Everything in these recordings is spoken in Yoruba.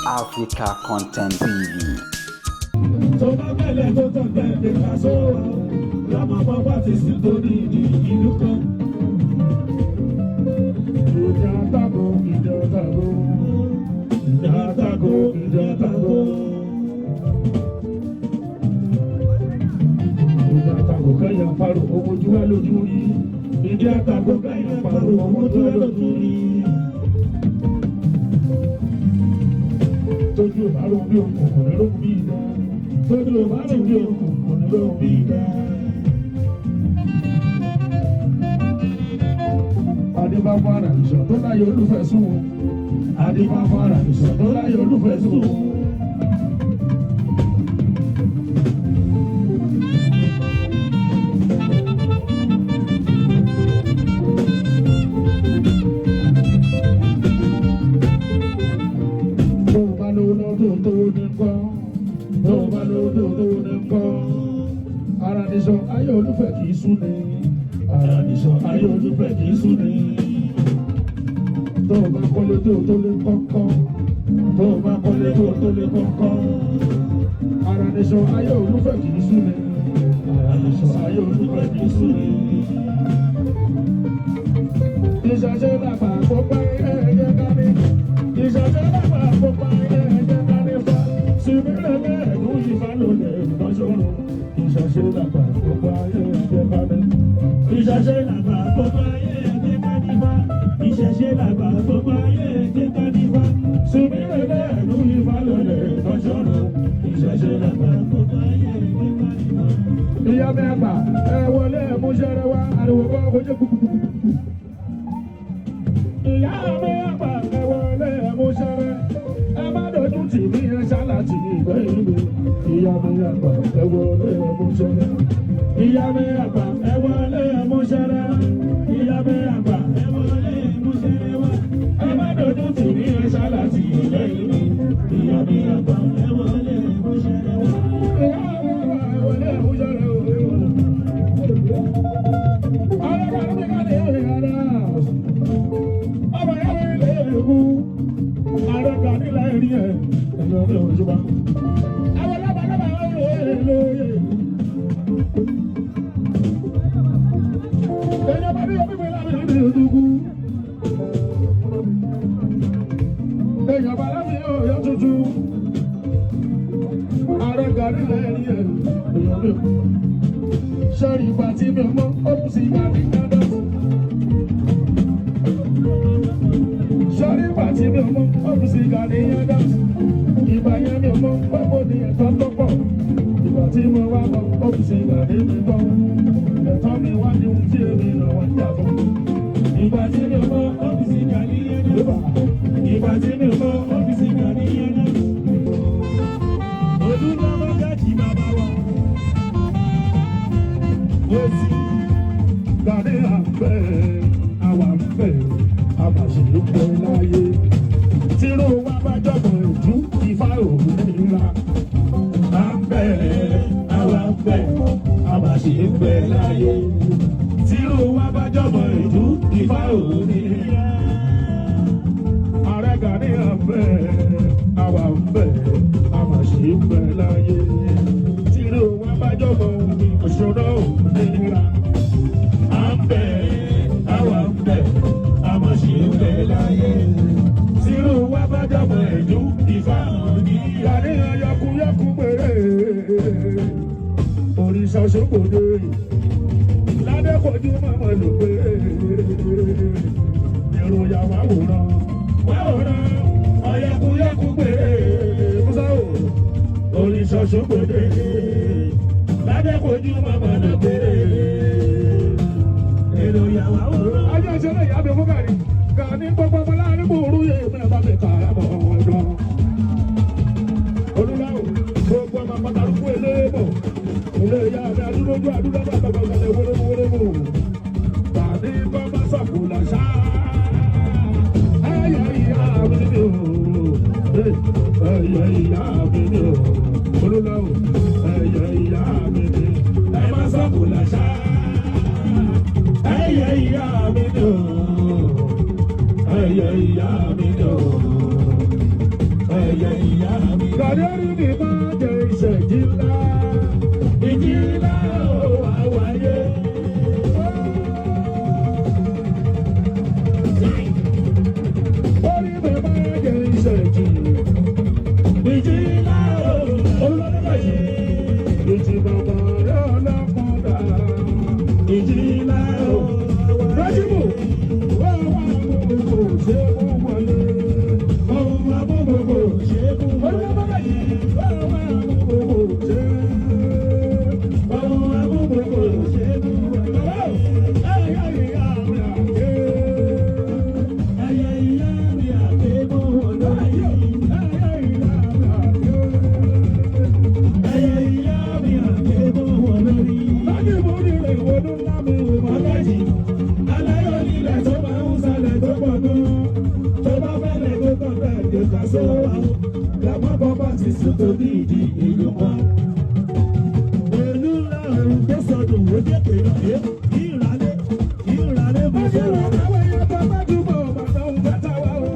Africa Content TV. tó bá bẹ̀lẹ̀ tó tàn bẹ̀lẹ̀ ká sọ̀rọ̀ lọ́mọ bàbá ti sì torí ìlú kan. ìjà tako ìjà tako ìjà tako ìjà tako. ìjà tako kẹ́yà parọ́ owó ojú wa lójú rí. ìjà tako kẹ́yà parọ́ owó ojú wa lójú rí. tójú ìbárò bí òkùnkùn kò ní ló bí iná. tójú ìbárò bí òkùnkùn kò ní ló bí iná. Adébáfọ́ ara ìṣọ̀ tó láyé olúfẹ́ sùn. Adébáfọ́ ara ìṣọ̀ tó láyé olúfẹ́ sùn. Aradisọ ayé olúfẹ́ kì í sún ni. Aradisọ ayé olúfẹ́ kì í sún ni. Tó o bá kọ́lé tó lé kọ́kọ́. Tó o bá kọ́lé tó lé kọ́kọ́. Aradisọ ayé olúfẹ́ kì í sún ni. Aradisọ ayé olúfẹ́ kì í sún ni. Ìṣàṣẹ́ dàgbà àpòpá ẹ̀ẹ́dẹ́ dání. Ìṣàṣẹ́ dàgbà àpòpá ẹ̀ẹ́dẹ́ dání fa. Sìmílẹ̀ bẹ́ẹ̀ ló yí falọ̀lẹ̀ lọ́sọ̀rọ̀. Ìṣàṣẹ́ dàgbà àpòpá ẹ̀ẹ́dẹ́ dání. Ìṣàṣẹ́ dàgbà àpòpá ẹ̀ẹ́dẹ́ dání fa. Ìṣàṣẹ́ dàgbà àpòpá ẹ̀ẹ́dẹ́ dání fa. Sìmílẹ̀ bẹ́ẹ̀ ló yí falọ̀lẹ̀ lọ́sọ̀rọ̀. Ìṣàṣẹ́ dàgbà àpòpá ẹ̀ẹ́dẹ́ dání fa. Ìyá mi àgbà ẹ wọlé mú ṣẹrẹ wá àríwó bọ́ kojú kúkú. Ìyá mi àgbà ẹ wọlé mú ṣẹrẹ ẹ má dojú tì mí ẹ ṣáláàtì ìgbẹ́ ìlú. Ìyá mi àgbà ẹ wọlé mú ṣẹrẹ. Ìyá mi àgbà ẹ wọlé mú ṣẹrẹ. Ìyá mi àgbà ẹ wọlé mú ṣẹrẹ wá. Ẹ má dojú tì mí ẹ ṣáláàtì ìgbẹ́ ìlú. Ìyá mi àgbà ẹ wọlé mú ṣẹrẹ wá. Ìyá mi àgbà ẹ wọlé mú ṣẹrẹ wá. Sọ́rí ìgbà tí mi mọ́ ọ́pù sí ìgbà ní dandan. Sọ́rí ìgbà tí mi mọ́ ọ́pù sí ìgbà ní dandan. Ìgbà yẹn mi mọ́ pẹ́pọ̀ ní ẹ̀tọ́ tó pọ̀. Ìgbà tí mo wá mọ́ ọ́pù sí ìgbà ní mi tọ́. Ẹ̀tọ́ mi wá ní ohun tí èmi lọ wá jà fún. Ìgbà tí mi mọ́ ọ́pù sí ìgbà ní dandan. Ìgbà tí mi mọ́ ọ́pù sí ìgbà ní dandan. Olúwa máa jáde bàbá wa. Gàdé àfẹ́, àwa fẹ́, àbàṣe pẹ́ láyé. Tíró wa bá jọ̀bọ̀ ìjú, Ifá òun nílá. À ń fẹ́, àwa fẹ́, àbàṣe pẹ́ láyé. Tíró wa bá jọ̀bọ̀ ìjú, Ifá òun nílá. Ààrẹ Gàdé àfẹ́, àwa fẹ́, àbàṣe pẹ́ láyé. Tíró wa bá jọ̀bọ̀ òṣòro òun nílá. Òrìṣà Ṣògbòdè ládẹ́kọ̀ọ́jú mọ́mọ́ ló pé ìròyìn àwòrán ọ̀yẹ́kúyẹ́kú pé Músáwò. Òrìṣà Ṣògbòdè ládẹ́kọ̀ọ́jú mọ́mọ́ ló pé ìròyìn àwòrán. Ajé ìṣẹ́lẹ̀ ìyá mi fún gàrí gàní gbogbo ọmọ láàrin bòrú yé mẹ́rin bá mi kà á bọ̀ ọ̀dọ́. Olúláwò gbogbo ọmọ pàtàkì eléèbọ̀. Ilé ìyá mi adúlójú adúlọ́gbà bàbá ọ̀gá wéréwéréwó. Tàbí bàbá sọ̀kù làṣà. Ẹyẹ ìyá mi ni o. Ẹyẹ ìyá mi ni o. Olúláwò ẹyẹ ìyá mi ni. Ẹ má sọ̀kù làṣà. Ẹyẹ ìyá mi ni o. Ẹyẹ ìyá mi ni o. ẹyẹ ìyá mi. Kàdérí mi máa jẹ ìṣèjì ńlá. Ìjì ńlá ò wá wáyé. Orí mi máa jẹ ìṣèjì. Ìjì ńlá ò olùdókòwò yìí. Ìjì bàbá rẹ̀ ọlọ́kùnrin dà. Ìjì ńlá ò rájìmù. Wọ́n wá gbogbo ṣé mú wọlé. Ohun abúgbogbo ṣé mú wọlé. Wọ́n wá gbogbo ṣé. Ohun abúgbogbo ṣé mú wọlé. Ẹyẹ ìyá mi àké. Ẹyẹ ìyá mi àké mú wọlé. Ẹyẹ ìyá mi àké. Ẹyẹ ìyá mi àké mú wọlé. Láti mú nílé ìwọ́dún lámú ìmọ̀lẹ́jì. Aláyọ̀ nílẹ̀ tó máa ń sálẹ̀ tó pọ̀ gan. Tó bá fẹ́lẹ̀ tó kàn bẹ́ẹ̀ dé ká sọ́wọ́. Làmọ́ bọ́bá ti sùn tó bí ìdí ìlú kan. Èlú ńlá ọ̀run tó sọdún ó dé pé ọ̀yẹ́ kí ìrànlẹ́ bó ṣe rọ̀. Àwọn èèyàn tó bá túbọ̀ bàtà òun bàtà wà o.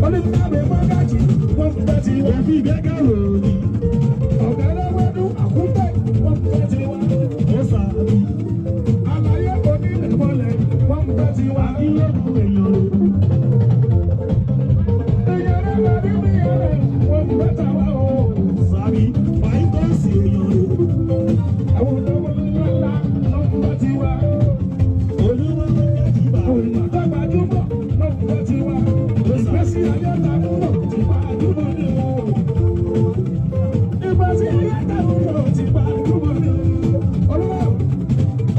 Olùkọ́ni mọ́gàjì wọ́n fẹ́ ti wá bí gẹ́gẹ́ ròní. Ọ̀gá lọ́wọ́dún àkútẹ́ wọ́n fẹ́ ti wá. Ó sàbí. Àlàyé onílẹ̀ mọ́lẹ̀ wọ́n fẹ́ ti wá. Ilé ìlú èèyàn rẹ̀. Èèyàn rẹ̀ wà nínú ìyẹn wọ́n fẹ́ ta wá o. Sàbí fáìtọ́sì èèyàn rẹ̀. Àwọn olówó ńlá wọ́n fẹ́ ti wá. Olúwa mọ́gàjì bá wọn. Olùkọ́ gbajúmọ̀ wọ́n fẹ́ ti wá. Ìgbésí ayé ta ń lò ti gbajúmọ̀ ni o. Ìgbésí ayé ta ń lò ti gbajúmọ̀ ni o. Olúwa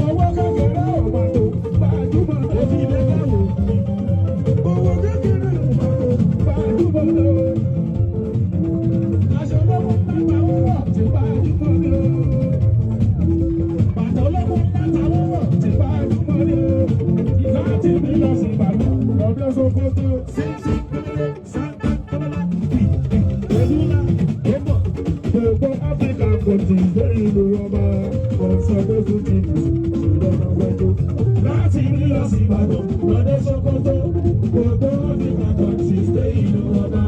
owó kékeré ò máa tó gbajúmọ̀ ni o. Òbí ilé káwò. Owó kékeré ò máa tó gbajúmọ̀ ni o. Aṣọ olówó ńlá ta ń wọ̀ ti gbajúmọ̀ ni o. Bàtà olówó ńlá ta ń wọ̀ ti gbajúmọ̀ ni o. Láti mi lọ sí Ìbàdàn lọ́dún Sókótó. Gbogbo Áfíríkà kò tí ì dé ìlú ọba ọ̀sọ̀gbẹ́sù ti dùn ìlọ́nà wẹ́jọ́. Láti ní lọ sí Ìbàdàn lọ́dẹ Sókótó. Gbogbo Áfíríkà kò tí ì dé ìlú ọba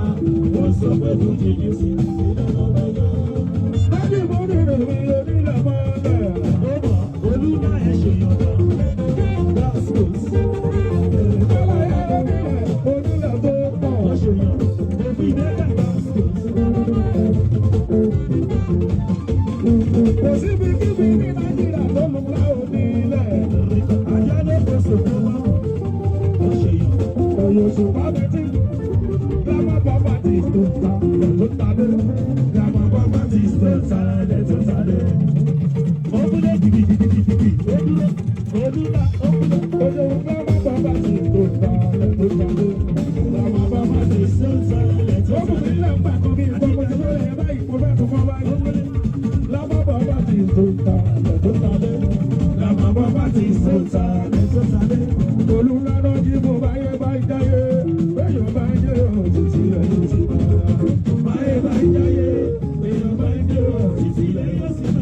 ọ̀sọ̀gbẹ́sù ti dùn ìlọ́nà wẹ́jọ́. Láti mú nínú mi onílẹ̀ mọ́lẹ̀. Ó mọ̀ olúwa ẹ̀ ṣe yọ̀dọ̀. That's good. Ìjọba yára nílẹ̀ onílẹ̀ tó pọ̀. Wọ́n ṣe yàn. Òbí dẹ́gbẹ̀ that's good. Kò síbi kíbi ní Nàìjíríà tó mú láwọn nílẹ̀. Ajá ló kó sòkò wá. Ó ṣe yàn. Òyò ṣùgbọ́n mi ti. Grandma Papa ti tó ta tó ta dé. Grandma Papa ti tó ta dé tó ta dé. Ó kúlé gidigidigidi. Ó dúró. Ó dúró. Ó kúlé. Òyò Grandma Papa ti tó ta tó ta dé. Grandma Papa ti tó ta dé tó ta dé. Ó kúlé ilé ń pàkó bí ìgbọ́mọ tí ó yẹ báyìí. Mo fẹ́ tún fọ́ báyìí. Ó kúlé. Grandma Papa ti tó ta tó ta dé. Grandma Papa ti tó ta tó ta dé. Olùlànà jí mo báyé báyìí jáyé. Béèyàn bá ń jẹ́ òtítì rẹ̀ yóò ti máa dá. Báyé báyìí jáyé. Béèyàn bá ń jẹ́ òtítì rẹ̀ yóò ti máa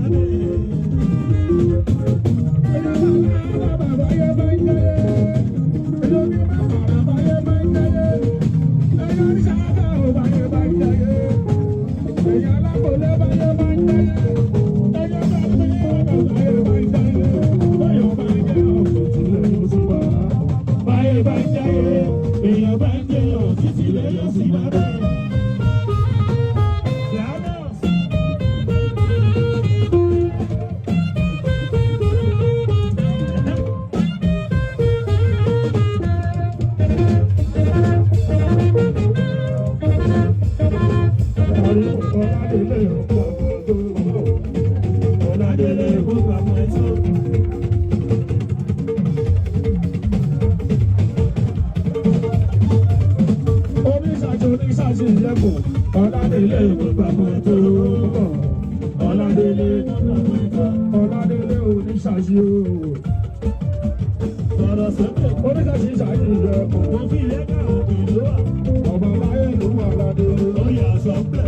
dá. Ọládélé gbogbo tó bọ̀. Ọládélé oníṣàṣì o. Sọ̀rọ̀ sókè oníṣàṣì ṣàṣì rẹ̀ kọ̀. Mo fi ilé ká òkè ló wà. Ọba láyé ló wà Ọládélé. Ó yà sọ pé.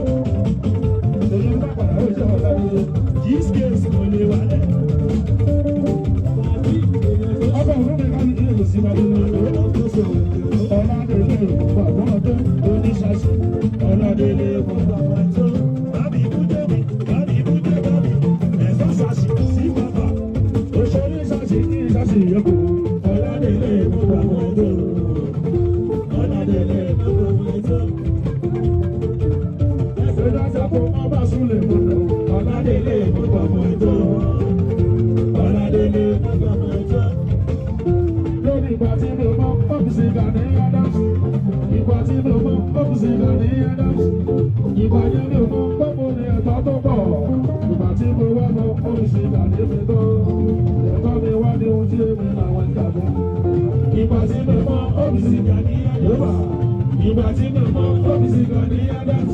Èyí ń bá padà ó ṣe Ọládélé. Jíṣkèsì kò lè wálẹ̀. Ọkọ̀ òfin mi ká ní kí èyí sí wájú náà. lè mú lọ. Ọládélé mú gbọmọ ìjọ. Ọládélé mú gbọmọ ìjọ. Lórí ìgbà tí mo mọ ọ́fíìsì Gani Adams. Ìgbà tí mo mọ ọ́fíìsì Gani Adams. Ìgbà yẹn mi ò mọ gbọ́mọ ní ẹ̀tọ́ tó pọ̀. Ìgbà tí mo wá mọ ọ́fíìsì Gani mi tán. Ẹ̀tọ́ mi wá ní ohun tí èmi làwọn ìgbà fún. Ìgbà tí mo mọ ọ́fíìsì Gani Adams. Ìgbà tí mo mọ ọ́fíìsì Gani Adams.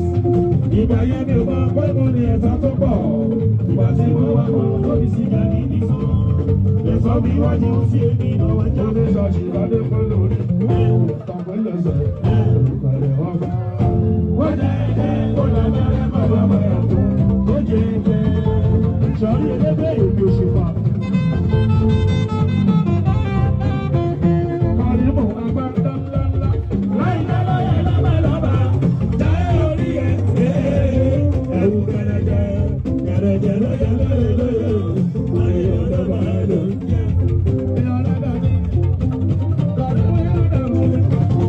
Ìgbà yẹn mi ò mọ gbọ́mọ ní ẹ̀tọ́ tó pọ̀. Ìgbà tí mo wá mọ ọ́fíìsì Gani mi tán. Ẹ̀tọ́ mi wá ní ohun tí èmi làwọn ìgbà fún. Ṣọ́ọ̀ṣì ládé pẹ́ lórí. Tàbí lẹ́sẹ̀. Ìgbàlẹ̀ ọba. Wọ́n jẹ́ ẹ̀jẹ̀ kó lọ bẹ̀rẹ̀ bàbá bàbá tó. Ó jẹ́ ẹ̀jẹ̀. Sọ̀rí ẹlẹ́gbẹ́ èdè òṣùpá. Àrímọ̀ agbádá ńláńlá. Láì dáná yẹn lọ́bàlọ́bà. Jáde orí ẹ̀. Ẹ̀wù gẹ̀rẹ̀jẹ̀. Gẹ̀rẹ̀jẹ̀ lóye lóye lóye. Ayé ọ̀dọ́gba ẹ̀ ló ń jẹ́. Ìyá ọ̀dọ́gba ni. Kọ̀dọ̀ wọ́n yóò dẹ̀rù.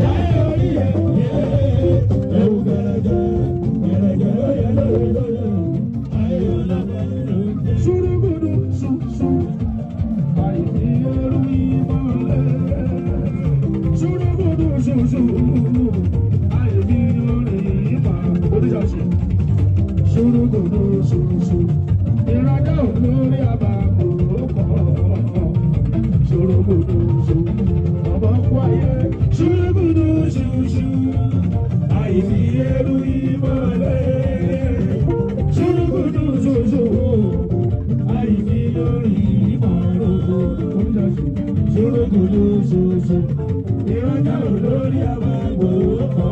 Jáde orí ẹ̀. Ẹ̀wù gẹ̀rẹ̀jẹ̀. Gẹ̀rẹ̀jẹ̀ lóye lóye lóye. Ayé ọ̀dọ́gba ẹ̀ ló ń jẹ́. Ṣùrùgùdù ṣùṣù. Àìní ẹrú ìmọ̀lẹ̀. Ṣùrùgùdù ṣùṣù. Àìní orí ìmọ̀. Oníṣàṣì. Ṣùrùgùdù ṣùṣù. Ìrajà olórí àbàkù kọ̀. Ṣùrùgùdù ṣùṣù. Ọmọ kú ayé. Ṣùrùgùdù ṣùṣù. Àìní ẹrú ìmọ̀lẹ̀. Ṣùrùgùdù ṣùṣù. Àìní orí ìmọ̀lẹ̀. Oníṣàṣì. Ṣùrùgùdù ṣùṣù. Ìrajà olórí àbàkù kọ̀.